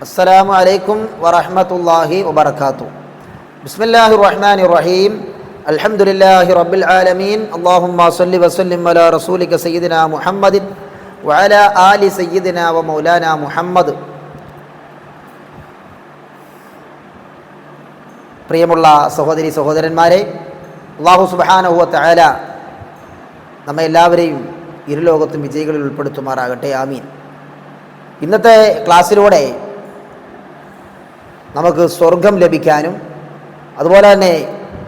السلام عليكم ورحمة الله وبركاته. بسم الله الرحمن الرحيم. الحمد لله رب العالمين. اللهم صل وسلم على رسولك سيدنا محمد وعلى آل سيدنا ومولانا محمد. പ്രിയമുള്ള സഹോദരി സഹോദരന്മാരെ, അല്ലാഹു സുബ്ഹാനഹു വ തആല നമ്മെ എല്ലാവരെയും ഇരുലോകത്തും വിജയികളിൽ ഉൾപ്പെടുത്തുമാറാകട്ടെ. ആമീൻ. ഇന്നത്തെ ക്ലാസ്സിലൂടെ നമുക്ക് സ്വർഗം ലഭിക്കാനും അതുപോലെ തന്നെ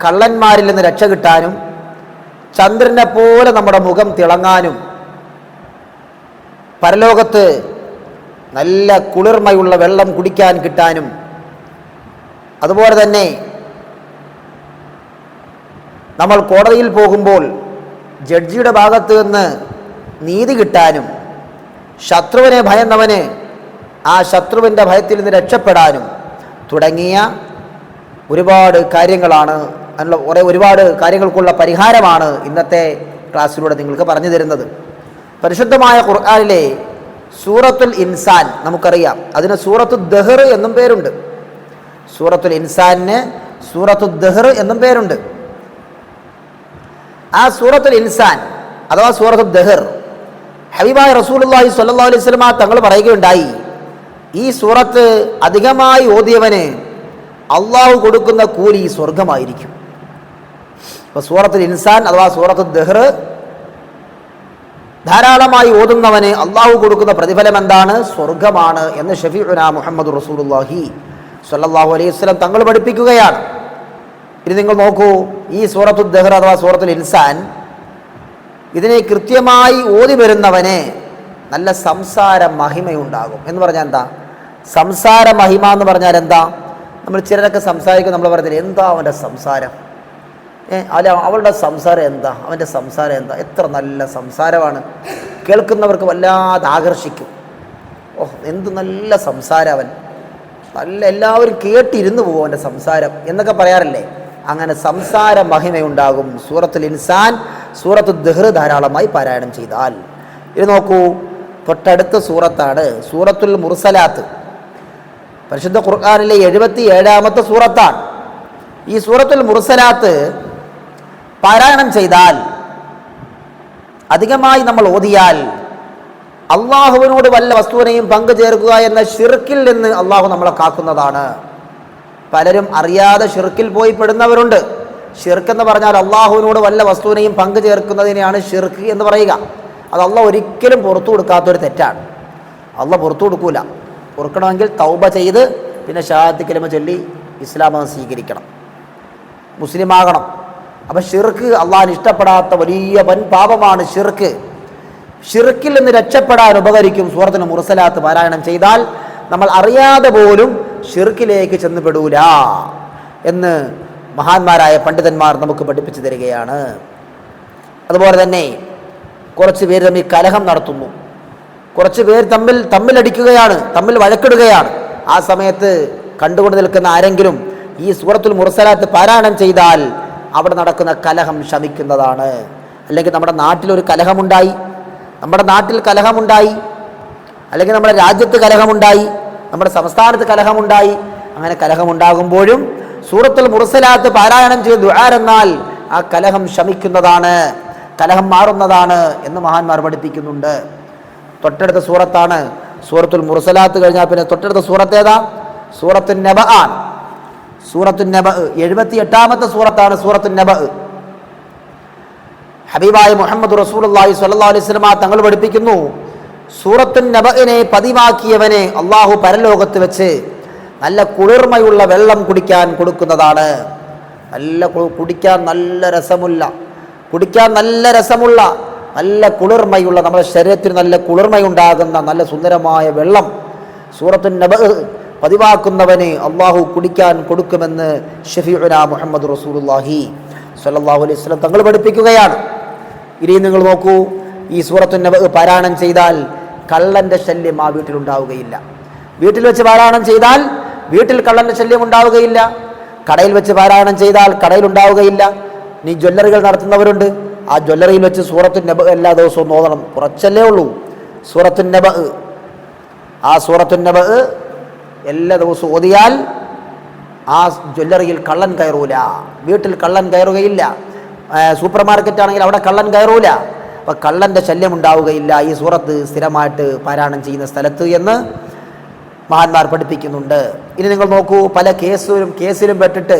കള്ളന്മാരിൽ നിന്ന് രക്ഷ കിട്ടാനും ചന്ദ്രനെ പോലെ നമ്മുടെ മുഖം തിളങ്ങാനും പരലോകത്ത് നല്ല കുളിർമയുള്ള വെള്ളം കുടിക്കാൻ കിട്ടാനും അതുപോലെ തന്നെ നമ്മൾ കോടതിയിൽ പോകുമ്പോൾ ജഡ്ജിയുടെ ഭാഗത്ത് നിന്ന് നീതി കിട്ടാനും ശത്രുവിനെ ഭയന്നവന് ആ ശത്രുവിൻ്റെ ഭയത്തിൽ നിന്ന് രക്ഷപ്പെടാനും തുടങ്ങിയ ഒരുപാട് കാര്യങ്ങളാണ്, ഒരുപാട് കാര്യങ്ങൾക്കുള്ള പരിഹാരമാണ് ഇന്നത്തെ ക്ലാസ്സിലൂടെ നിങ്ങൾക്ക് പറഞ്ഞു തരുന്നത്. പരിശുദ്ധമായ ഖുർആനിലെ സൂറത്തുൽ ഇൻസാൻ നമുക്കറിയാം, അതിന് സൂറത്തു ദഹർ എന്നും പേരുണ്ട്. സൂറത്തുൽ ഇൻസാനിന് സൂറത്തു ദഹർ എന്നും പേരുണ്ട്. ആ സൂറത്തുൽ ഇൻസാൻ അഥവാ സൂറത്തു ദഹർ ഹബീബായ റസൂലുള്ളാഹി സ്വല്ലല്ലാഹു അലൈഹി വസല്ലം തങ്ങൾ പറയുകയുണ്ടായി, ഈ സൂറത്ത് അധികമായി ഓതിയവന് അള്ളാഹു കൊടുക്കുന്ന കൂലി സ്വർഗമായിരിക്കും. അപ്പോൾ സൂറത്തുൽ ഇൻസാൻ അഥവാ സൂറത്തു ദഹർ ധാരാളമായി ഓതുന്നവന് അള്ളാഹു കൊടുക്കുന്ന പ്രതിഫലം എന്താണ്? സ്വർഗമാണ് എന്ന് ഷഫീഉനാ മുഹമ്മദ് റസൂലുള്ളാഹി സ്വല്ലല്ലാഹു അലൈഹി വസല്ലം തങ്ങൾ പഠിപ്പിക്കുകയാണ്. ഇനി നിങ്ങൾ നോക്കൂ, ഈ സൂറത്തു ദഹർ അഥവാ സൂറത്തുൽ ഇൻസാൻ ഇതിനെ കൃത്യമായി ഓതി വരുന്നവന് നല്ല സംസാര മഹിമയുണ്ടാകും. എന്ന് പറഞ്ഞാൽ എന്താ സംസാര മഹിമ എന്ന് പറഞ്ഞാൽ എന്താ? നമ്മൾ ചിലരൊക്കെ സംസാരിക്കും, നമ്മൾ പറയുന്നത് എന്താ അവൻ്റെ സംസാരം, അല്ല അവളുടെ സംസാരം എന്താ, അവൻ്റെ സംസാരം എന്താ, എത്ര നല്ല സംസാരമാണ്, കേൾക്കുന്നവർക്ക് വല്ലാതെ ആകർഷിക്കും. ഓഹ് എന്ത് നല്ല സംസാരം, അവൻ നല്ല, എല്ലാവരും കേട്ടിരുന്നു പോകും അവൻ്റെ സംസാരം എന്നൊക്കെ പറയാറില്ലേ? അങ്ങനെ സംസാര മഹിമയുണ്ടാകും സൂറത്തുൽ ഇൻസാൻ സൂറത്തു ദഹർ ധാരാളമായി പാരായണം ചെയ്താൽ. ഇത് നോക്കൂ, തൊട്ടടുത്ത സൂറത്താണ് സൂറത്തുൽ മുർസലാത്ത്. പരിശുദ്ധ ഖുർആനിലെ 77-ാമത്തെ സൂറത്താണ്. ഈ സൂറത്തുൽ മുർസലാത്ത് പാരായണം ചെയ്താൽ, അധികമായി നമ്മൾ ഓതിയാൽ, അള്ളാഹുവിനോട് വല്ല വസ്തുവിനെയും പങ്കു ചേർക്കുക എന്ന ശിർക്കിൽ നിന്ന് അള്ളാഹു നമ്മളെ കാക്കുന്നതാണ്. പലരും അറിയാതെ ഷിർക്കിൽ പോയി പെടുന്നവരുണ്ട്. ഷിർക്ക് എന്ന് പറഞ്ഞാൽ അള്ളാഹുവിനോട് വല്ല വസ്തുവിനെയും പങ്കു ചേർക്കുന്നതിനെയാണ് ഷിർക്ക് എന്ന് പറയുക. അത് അള്ളാഹ് ഒരിക്കലും പുറത്തു കൊടുക്കാത്തൊരു തെറ്റാണ്. അള്ളാഹ് പുറത്തു കൊടുക്കൂല. പൊറുക്കണമെങ്കിൽ തൗബ ചെയ്ത് പിന്നെ ഷഹാദത്ത് കലിമ ചൊല്ലി ഇസ്ലാം സ്വീകരിക്കണം, മുസ്ലിമാകണം. അപ്പം ഷിർക്ക് അള്ളാഹിന് ഇഷ്ടപ്പെടാത്ത വലിയ വൻ പാപമാണ് ഷിർക്ക്. ഷിർക്കിൽ നിന്ന് രക്ഷപ്പെടാൻ ഉപകരിക്കും സൂറത്തുൽ മുർസലാത്ത് പാരായണം ചെയ്താൽ. നമ്മൾ അറിയാതെ പോലും ഷിർക്കിലേക്ക് ചെന്നുപെടൂല എന്ന് മഹാന്മാരായ പണ്ഡിതന്മാർ നമുക്ക് പഠിപ്പിച്ചു തരികയാണ്. അതുപോലെ തന്നെ കുറച്ച് പേര് തമ്മിൽ കലഹം നടത്തുന്നു, കുറച്ച് പേര് തമ്മിലടിക്കുകയാണ്, തമ്മിൽ വഴക്കിടുകയാണ്. ആ സമയത്ത് കണ്ടുകൊണ്ട് നിൽക്കുന്ന ആരെങ്കിലും ഈ സൂറത്തുൽ മുർസലാത്ത് പാരായണം ചെയ്താൽ അവിടെ നടക്കുന്ന കലഹം ശമിക്കുന്നതാണ്. അല്ലെങ്കിൽ നമ്മുടെ നാട്ടിലൊരു കലഹമുണ്ടായി, അല്ലെങ്കിൽ നമ്മുടെ രാജ്യത്ത് കലഹമുണ്ടായി, നമ്മുടെ സംസ്ഥാനത്ത് കലഹമുണ്ടായി, അങ്ങനെ കലഹമുണ്ടാകുമ്പോഴും സൂറത്തുൽ മുർസലാത്ത് പാരായണം ചെയ്ത് ദുആ എന്നാൽ ആ കലഹം ശമിക്കുന്നതാണ്, കലഹം മാറുന്നതാണ് എന്ന് മഹാന്മാർ പഠിപ്പിക്കുന്നുണ്ട്. തൊട്ടടുത്ത സൂറത്താണ് സൂറത്തുൽ മുർസലാത്ത്. കഴിഞ്ഞാൽ പിന്നെ തൊട്ടടുത്ത സൂറത്ത് ഏതാ? സൂറത്തുൻ നബ ആണ്. സൂറത്തുൻ നബ 78-ാമത്തെ സൂറത്താണ് സൂറത്തുൻ നബ. ഹബീബായ മുഹമ്മദ് റസൂലുള്ളാഹി സ്വല്ലല്ലാഹു അലൈഹി വസല്ലം തങ്ങൾ പഠിപ്പിക്കുന്നു, സൂറത്തുൻ നബഇനെ പതിവാക്കിയവനെ അള്ളാഹു പരലോകത്ത് വെച്ച് നല്ല കുളിർമയുള്ള വെള്ളം കുടിക്കാൻ കൊടുക്കുന്നതാണ്. കുടിക്കാൻ നല്ല രസമുള്ള നല്ല കുളിർമയുള്ള, നമ്മുടെ ശരീരത്തിന് നല്ല കുളിർമയുണ്ടാകുന്ന നല്ല സുന്ദരമായ വെള്ളം സൂറത്തുൻ നബ പതിവാക്കുന്നവന് അള്ളാഹു കുടിക്കാൻ കൊടുക്കുമെന്ന് ഷഫീഉനാ മുഹമ്മദ് റസൂലുള്ളാഹി സ്വല്ലല്ലാഹു അലൈഹി വസല്ലം തങ്ങൾ പഠിപ്പിക്കുകയാണ്. ഇനി നിങ്ങൾ നോക്കൂ, ഈ സൂറത്തുൻ നബ പാരായണം ചെയ്താൽ കള്ളന്റെ ശല്യം ആ വീട്ടിലുണ്ടാവുകയില്ല. വീട്ടിൽ വെച്ച് പാരായണം ചെയ്താൽ വീട്ടിൽ കള്ളന്റെ ശല്യം ഉണ്ടാവുകയില്ല. കടയിൽ വെച്ച് പാരായണം ചെയ്താൽ കടയിൽ ഉണ്ടാവുകയില്ല. നീ ജ്വല്ലറികൾ നടത്തുന്നവരുണ്ട്, ആ ജ്വല്ലറിയിൽ വെച്ച് സൂറത്തുൻ നബ എല്ലാ ദിവസവും ഓതണം. കുറച്ചല്ലേ ഉള്ളൂ സൂറത്തുൻ നബ. ആ സൂറത്തുൻ നബ എല്ലാ ദിവസവും ഓതിയാൽ ആ ജ്വല്ലറിയിൽ കള്ളൻ കയറൂല, വീട്ടിൽ കള്ളൻ കയറുകയില്ല, സൂപ്പർ മാർക്കറ്റ് ആണെങ്കിൽ അവിടെ കള്ളൻ കയറൂല. അപ്പം കള്ളൻ്റെ ശല്യം ഉണ്ടാവുകയില്ല ഈ സൂറത്ത് സ്ഥിരമായിട്ട് പാരായണം ചെയ്യുന്ന സ്ഥലത്ത് എന്ന് മഹാന്മാർ പഠിപ്പിക്കുന്നുണ്ട്. ഇനി നിങ്ങൾ നോക്കൂ, പല കേസിലും പെട്ടിട്ട്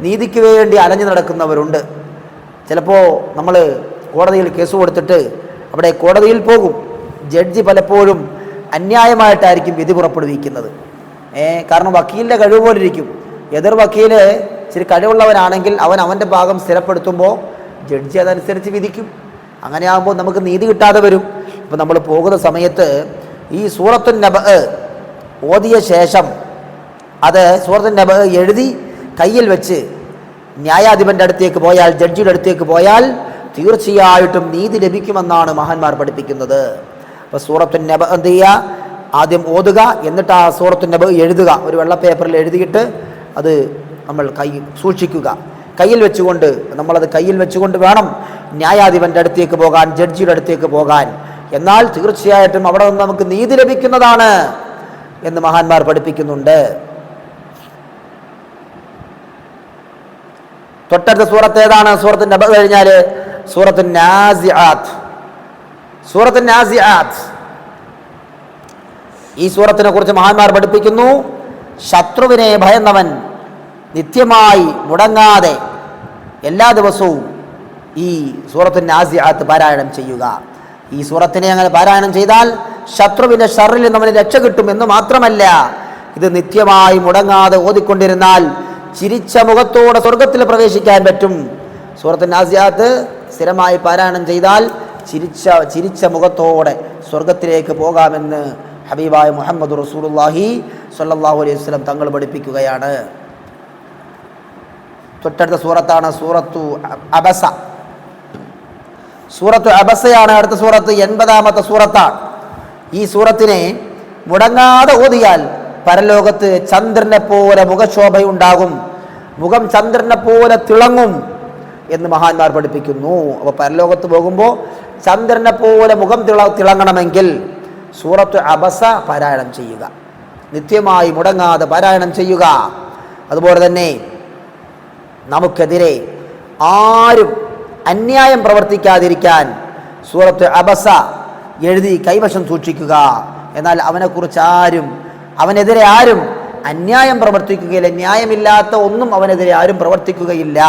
നീതിക്ക് വേണ്ടി അലഞ്ഞു നടക്കുന്നവരുണ്ട്. ചിലപ്പോൾ നമ്മൾ കോടതിയിൽ കേസ് കൊടുത്തിട്ട് അവിടെ കോടതിയിൽ പോകും. ജഡ്ജി പലപ്പോഴും അന്യായമായിട്ടായിരിക്കും വിധി പുറപ്പെടുവിക്കുന്നത്. കാരണം വക്കീലിൻ്റെ കഴിവ് പോലെ ഇരിക്കും. എതിർ വക്കീല് ഇച്ചിരി കഴിവുള്ളവനാണെങ്കിൽ അവൻ്റെ ഭാഗം സ്ഥിരപ്പെടുത്തുമ്പോൾ ജഡ്ജി അതനുസരിച്ച് വിധിക്കും. അങ്ങനെയാകുമ്പോൾ നമുക്ക് നീതി കിട്ടാതെ വരും. ഇപ്പം നമ്മൾ പോകുന്ന സമയത്ത് ഈ സൂറത്തുൻ നബഅ ഓതിയ ശേഷം അത് സൂറത്തുൻ നബഅ എഴുതി കയ്യിൽ വെച്ച് ന്യായാധിപൻ്റെ അടുത്തേക്ക് പോയാൽ, ജഡ്ജിയുടെ അടുത്തേക്ക് പോയാൽ തീർച്ചയായിട്ടും നീതി ലഭിക്കുമെന്നാണ് മഹാന്മാർ പഠിപ്പിക്കുന്നത്. അപ്പോൾ സൂറത്തുൻ നബഅ എന്ത് ചെയ്യുക, ആദ്യം ഓതുക, എന്നിട്ട് ആ സൂറത്തുൻ നബഅ എഴുതുക. ഒരു വെള്ള പേപ്പറിൽ എഴുതിയിട്ട് അത് നമ്മൾ സൂക്ഷിക്കുക. കയ്യിൽ വെച്ചുകൊണ്ട് നമ്മളത് കയ്യിൽ വെച്ചുകൊണ്ട് വേണം ന്യായാധിപൻ്റെ അടുത്തേക്ക് പോകാൻ, ജഡ്ജിയുടെ അടുത്തേക്ക് പോകാൻ. എന്നാൽ തീർച്ചയായിട്ടും അവിടെ നിന്ന് നമുക്ക് നീതി ലഭിക്കുന്നതാണ് എന്ന് മഹാന്മാർ പഠിപ്പിക്കുന്നുണ്ട്. തൊട്ടടുത്ത സൂറത്ത് ഏതാണ്? സൂറത്തുൻ നബഅ കഴിഞ്ഞാൽ സൂറത്തുൻ നാസിആത്ത്. സൂറത്തുൻ നാസിആത്ത് ഈ സൂറത്തിനെ കുറിച്ച് മഹാന്മാർ പഠിപ്പിക്കുന്നു, ശത്രുവിനെ ഭയന്നവൻ നിത്യമായി മുടങ്ങാതെ എല്ലാ ദിവസവും ഈ സൂറത്തുൻ നാസിആത്ത് പാരായണം ചെയ്യുക. ഈ സൂറത്തിനെ അങ്ങനെ പാരായണം ചെയ്താൽ ശത്രുവിൻ്റെ ഷർറിൽ നിന്ന് അവന് രക്ഷ കിട്ടും എന്ന് മാത്രമല്ല, ഇത് നിത്യമായി മുടങ്ങാതെ ഓതിക്കൊണ്ടിരുന്നാൽ ചിരിച്ച മുഖത്തോടെ സ്വർഗത്തിൽ പ്രവേശിക്കാൻ പറ്റും. സൂറത്തുൻ നാസിആത്ത് സ്ഥിരമായി പാരായണം ചെയ്താൽ ചിരിച്ച മുഖത്തോടെ സ്വർഗത്തിലേക്ക് പോകാമെന്ന് ഹബീബായ മുഹമ്മദ് റസൂലുള്ളാഹി സ്വല്ലല്ലാഹു അലൈഹി വസല്ലം തങ്ങൾ പഠിപ്പിക്കുകയാണ്. തൊട്ടടുത്ത സൂറത്താണ് സൂറത്തു അബസ. സൂറത്തു അബസയാണ് അടുത്ത സൂറത്ത്, 80-ാമത്തെ സൂറത്താണ്. ഈ സൂറത്തിനെ മുടങ്ങാതെ ഓതിയാൽ പരലോകത്ത് ചന്ദ്രനെ പോലെ മുഖശോഭയുണ്ടാകും, മുഖം ചന്ദ്രനെ പോലെ തിളങ്ങും എന്ന് മഹാന്മാർ പഠിപ്പിക്കുന്നു. അപ്പോൾ പരലോകത്ത് പോകുമ്പോൾ ചന്ദ്രനെ പോലെ മുഖം തിളങ്ങണമെങ്കിൽ സൂറത്തു അബസ പാരായണം ചെയ്യുക, നിത്യമായി മുടങ്ങാതെ പാരായണം ചെയ്യുക. അതുപോലെ തന്നെ നമുക്കെതിരെ ആരും അന്യായം പ്രവർത്തിക്കാതിരിക്കാൻ സൂറത്ത് അബസ എഴുതി കൈവശം സൂക്ഷിക്കുക. എന്നാൽ അവനെതിരെ ആരും അന്യായം പ്രവർത്തിക്കുകയില്ല, ന്യായമില്ലാത്ത ഒന്നും അവനെതിരെ ആരും പ്രവർത്തിക്കുകയില്ല.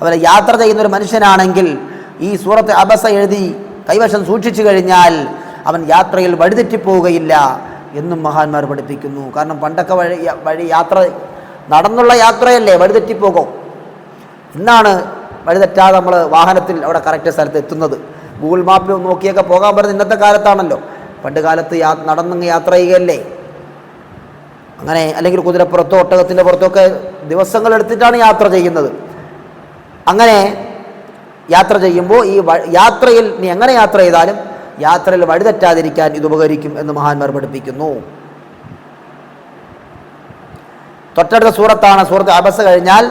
അവനെ യാത്ര ചെയ്യുന്നൊരു മനുഷ്യനാണെങ്കിൽ ഈ സൂറത്ത് അബസ എഴുതി കൈവശം സൂക്ഷിച്ചു കഴിഞ്ഞാൽ അവൻ യാത്രയിൽ വഴിതെറ്റിപ്പോവുകയില്ല എന്നും മഹാന്മാർ പഠിപ്പിക്കുന്നു. കാരണം പണ്ടൊക്കെ വഴി യാത്ര നടന്നുള്ള യാത്രയല്ലേ, വഴിതെറ്റിപ്പോകും. ഇന്നാണ് വഴിതെറ്റാതെ നമ്മൾ വാഹനത്തിൽ അവിടെ കറക്റ്റ് സ്ഥലത്ത് എത്തുന്നത്. ഗൂഗിൾ മാപ്പിൽ നോക്കിയൊക്കെ പോകാൻ പറ്റുന്ന ഇന്നത്തെ കാലത്താണല്ലോ. പണ്ട് കാലത്ത് നടന്നങ്ങ് യാത്ര ചെയ്യുകയല്ലേ, അങ്ങനെ അല്ലെങ്കിൽ കുതിരപ്പുറത്തോ ഒട്ടകത്തിൻ്റെ പുറത്തോ ഒക്കെ ദിവസങ്ങൾ എടുത്തിട്ടാണ് യാത്ര ചെയ്യുന്നത്. അങ്ങനെ യാത്ര ചെയ്യുമ്പോൾ ഈ യാത്രയിൽ നീ എങ്ങനെ യാത്ര ചെയ്താലും യാത്രയിൽ വഴിതെറ്റാതിരിക്കാൻ ഇത് ഉപകരിക്കും എന്ന് മഹാന്മാർ പഠിപ്പിക്കുന്നു. തൊട്ടടുത്ത സൂറത്താണ് സൂറത്ത് അബസ കഴിഞ്ഞാൽ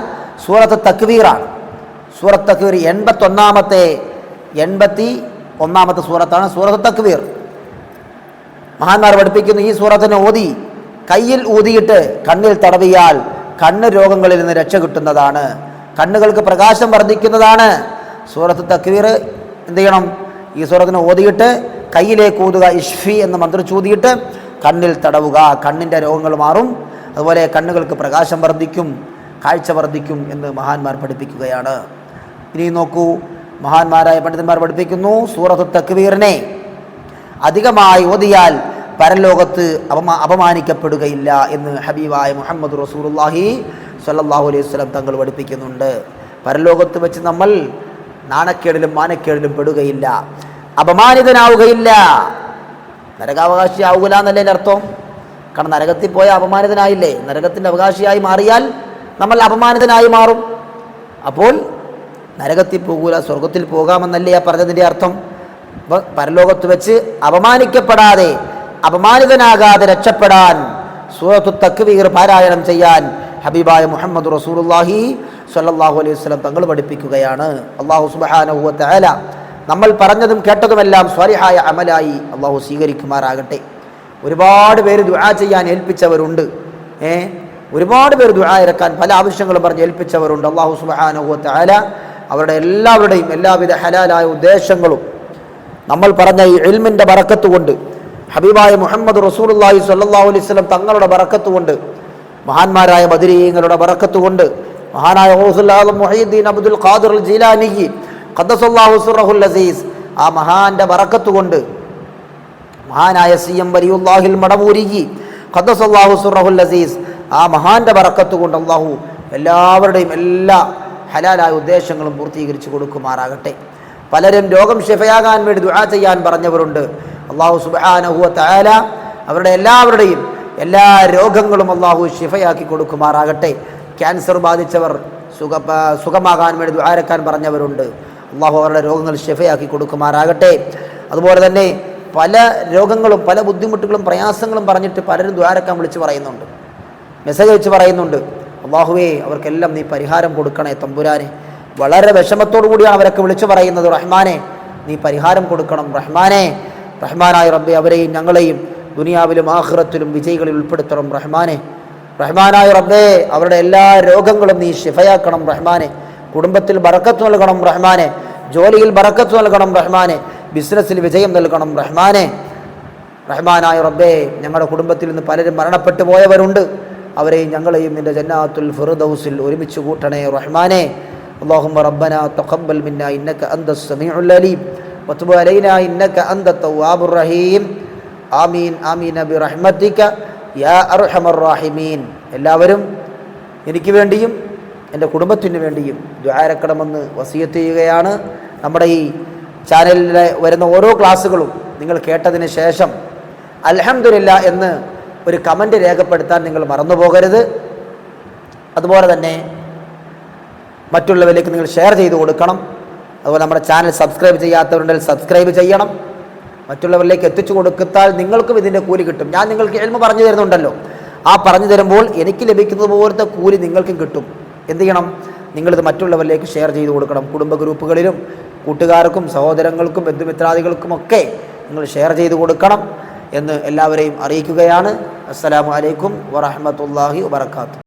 സൂറത്ത് തക്വീറാണ്. സൂറത്ത് തക്വീർ 81-ാമത്തെ സൂറത്താണ് സൂറത്ത് തക്വീർ. മഹാന്മാർ പഠിപ്പിക്കുന്നു, ഈ സൂറത്തിനെ ഓതി കയ്യിൽ ഊതിയിട്ട് കണ്ണിൽ തടവിയാൽ കണ്ണ് രോഗങ്ങളിൽ നിന്ന് രക്ഷ കിട്ടുന്നതാണ്, കണ്ണുകൾക്ക് പ്രകാശം വർദ്ധിക്കുന്നതാണ്. സൂറത്ത് തക്വീർ എന്ത് ചെയ്യണം? ഈ സൂറത്തിനെ ഓതിയിട്ട് കയ്യിലേക്ക് ഊതുക, ഇഷ്ഫി എന്ന മന്ത്രം ചൂതിയിട്ട് കണ്ണിൽ തടവുക, കണ്ണിൻ്റെ രോഗങ്ങൾ മാറും. അതുപോലെ കണ്ണുകൾക്ക് പ്രകാശം വർദ്ധിക്കും, കാഴ്ച വർദ്ധിക്കും എന്ന് മഹാന്മാർ പഠിപ്പിക്കുകയാണ്. ഇനി നോക്കൂ, മഹാന്മാരായ പണ്ഡിതന്മാർ പഠിപ്പിക്കുന്നു, സൂറത്ത് തക്വീറിനെ അധികമായി ഓതിയാൽ പരലോകത്ത് അപമാനിക്കപ്പെടുകയില്ല എന്ന് ഹബീബായ മുഹമ്മദ് റസൂലുള്ളാഹി സ്വല്ലല്ലാഹു അലൈഹി വസല്ലം തങ്ങൾ പഠിപ്പിക്കുന്നുണ്ട്. പരലോകത്ത് വെച്ച് നമ്മൾ നാണക്കേടിലും മാനക്കേടിലും പെടുകയില്ല, അപമാനിതനാവുകയില്ല. നരകാവകാശിയാവുക എന്നല്ലേ എൻ്റെ അർത്ഥം? കാരണം നരകത്തിൽ പോയ അപമാനിതനായില്ലേ, നരകത്തിൻ്റെ അവകാശിയായി മാറിയാൽ നമ്മൾ അപമാനിതനായി മാറും. അപ്പോൾ നരകത്തിൽ പോകൂല, സ്വർഗത്തിൽ പോകാമെന്നല്ലേ ആ പറഞ്ഞതിൻ്റെ അർത്ഥം. അപ്പോൾ പരലോകത്ത് വെച്ച് അപമാനിക്കപ്പെടാതെ അപമാനിതനാകാതെ രക്ഷപ്പെടാൻ സൂറത്തു തക്വീർ പാരായണം ചെയ്യാൻ ഹബീബായ മുഹമ്മദ് റസൂലുള്ളാഹി സ്വല്ലല്ലാഹു അലൈഹി വസല്ലം തങ്ങൾ പഠിപ്പിക്കുകയാണ്. അല്ലാഹു സുബ്ഹാനഹു വ തആല നമ്മൾ പറഞ്ഞതും കേട്ടതുമെല്ലാം സ്വാലിഹായ അമലായി അല്ലാഹു സ്വീകരിക്കുമാറാകട്ടെ. ഒരുപാട് പേര് ദുആ ചെയ്യാൻ ഏൽപ്പിച്ചവരുണ്ട്. ഒരുപാട് പേർ ദുആ ഇറക്കാൻ പല ആവശ്യങ്ങളും പറഞ്ഞ് ഏൽപ്പിച്ചവരുണ്ട്. അല്ലാഹു സുബ്ഹാനഹു വ തആല അവരുടെ എല്ലാവരുടെയും എല്ലാവിധ ഹലാലായ ഉദ്ദേശങ്ങളും നമ്മൾ പറഞ്ഞ ഈ ഇൽമിൻ്റെ ബറക്കത്ത് കൊണ്ട്, ഹബീബായ മുഹമ്മദ് റസൂലുള്ളാഹി സ്വല്ലല്ലാഹു അലൈഹി വസല്ലം തങ്ങളുടെ ബറക്കത്ത് കൊണ്ട്, മഹാന്മാരായ ബദരീങ്ങളുടെ ബറക്കത്ത് കൊണ്ട്, മഹാനായ ഗൗസുൽ ആദം മുഹയ്യിദ്ദീൻ അബ്ദുൽ ഖാദിർ അൽ ജീലാനി ഖദ്ദസല്ലാഹു സിർറഹുൽ അസീസ്, ആ മഹാന്റെ ബറക്കത്ത് കൊണ്ട്, മഹാനായ സിഎം വലിയുല്ലാഹിൽ മടവൂരി ഖദ്ദസല്ലാഹു സിർറഹുൽ അസീസ്, ആ മഹാന്റെ ബറക്കത്ത് കൊണ്ട് അല്ലാഹു എല്ലാവരുടെയും എല്ലാ ഹലാലായ ഉദ്ദേശങ്ങളും പൂർത്തീകരിച്ചു കൊടുക്കുമാറാകട്ടെ. പലരും രോഗം ശിഫയാകാൻ വേണ്ടി ദുആ ചെയ്യാൻ പറഞ്ഞവരുണ്ട്. അല്ലാഹു സുബ്ഹാനഹു വ തആല അവരുടെ എല്ലാവരുടെയും എല്ലാ രോഗങ്ങളും അല്ലാഹു ശിഫയാക്കി കൊടുക്കുമാറാകട്ടെ. ക്യാൻസർ ബാധിച്ചവർ സുഖമാകാൻ വേണ്ടി ദുആ ഇറക്കാൻ പറഞ്ഞവരുണ്ട്. അല്ലാഹു അവരുടെ രോഗങ്ങൾ ശിഫയാക്കി കൊടുക്കുമാറാകട്ടെ. അതുപോലെ തന്നെ പല രോഗങ്ങളും പല ബുദ്ധിമുട്ടുകളും പ്രയാസങ്ങളും പറഞ്ഞിട്ട് പലരും ദുആ ഇറക്കാൻ വിളിച്ച് പറയുന്നുണ്ട്, മെസ്സേജ് അയച്ച് പറയുന്നുണ്ട്. അല്ലാഹുവേ അവർക്കെല്ലാം നീ പരിഹാരം കൊടുക്കണേ തമ്പുരാനെ. വളരെ വിഷമത്തോടു കൂടിയാണ് അവരൊക്കെ വിളിച്ചു പറയുന്നത്, റഹ്മാനെ നീ പരിഹാരം കൊടുക്കണം റഹ്മാനെ. റഹ്മാനായ റബ്ബേ അവരെയും ഞങ്ങളെയും ദുനിയാവിലും ആഖിറത്തിലും വിജയികളിൽ ഉൾപ്പെടുത്തണം റഹ്മാനെ. റഹ്മാനായ റബ്ബേ അവരുടെ എല്ലാ രോഗങ്ങളും നീ ശിഫയാക്കണം റഹ്മാനെ. കുടുംബത്തിൽ ബറക്കത്ത് നൽകണം റഹ്മാനെ. ജോലിയിൽ ബറക്കത്ത് നൽകണം റഹ്മാനെ. ബിസിനസ്സിൽ വിജയം നൽകണം റഹ്മാനെ. റഹ്മാനായ റബ്ബേ ഞങ്ങളുടെ കുടുംബത്തിൽ നിന്ന് പലരും മരണപ്പെട്ടു പോയവരുണ്ട്, അവരെയും ഞങ്ങളെയും നിന്റെ ജന്നാത്തുൽ ഫിർദൗസിൽ ഒരുമിച്ച് കൂട്ടണേ റഹ്മാനെ. اللهم ربنا تقبل منا إنك أنت السميع العليم وتب علينا إنك أنت التواب الرحيم آمين آمين برحمتك يا أرحم الراحمين. എല്ലാവരും എനിക്ക് വേണ്ടിയും എൻ്റെ കുടുംബത്തിന് വേണ്ടിയും ദുആ ഇറക്കണമെന്ന് വസിയത്ത് ചെയ്യുകയാണ്. നമ്മുടെ ഈ ചാനലിൽ വരുന്ന ഓരോ ക്ലാസ്സുകളും നിങ്ങൾ കേട്ടതിന് ശേഷം അൽഹംദുലില്ലാ എന്ന് ഒരു കമൻറ്റ് രേഖപ്പെടുത്താൻ നിങ്ങൾ മറന്നു പോകരുത്. അതുപോലെ തന്നെ മറ്റുള്ളവരിലേക്ക് നിങ്ങൾ ഷെയർ ചെയ്ത് കൊടുക്കണം. അതുപോലെ നമ്മുടെ ചാനൽ സബ്സ്ക്രൈബ് ചെയ്യാത്തവരുണ്ടെങ്കിൽ സബ്സ്ക്രൈബ് ചെയ്യണം. മറ്റുള്ളവരിലേക്ക് എത്തിച്ചു കൊടുത്താൽ നിങ്ങൾക്കും ഇതിൻ്റെ കൂലി കിട്ടും. ഞാൻ നിങ്ങൾക്ക് ഇൽമു പറഞ്ഞു തരുന്നുണ്ടല്ലോ, ആ പറഞ്ഞു തരുമ്പോൾ എനിക്ക് ലഭിക്കുന്നത് പോലത്തെ കൂലി നിങ്ങൾക്കും കിട്ടും. എന്ത് ചെയ്യണം? നിങ്ങളിത് മറ്റുള്ളവരിലേക്ക് ഷെയർ ചെയ്ത് കൊടുക്കണം. കുടുംബ ഗ്രൂപ്പുകളിലും കൂട്ടുകാർക്കും സഹോദരങ്ങൾക്കും ബന്ധുമിത്രാദികൾക്കുമൊക്കെ നിങ്ങൾ ഷെയർ ചെയ്ത് കൊടുക്കണം എന്ന് എല്ലാവരെയും അറിയിക്കുകയാണ്. അസ്സലാമു അലൈക്കും വറഹ്മത്തുള്ളാഹി വബറകാതുഹു.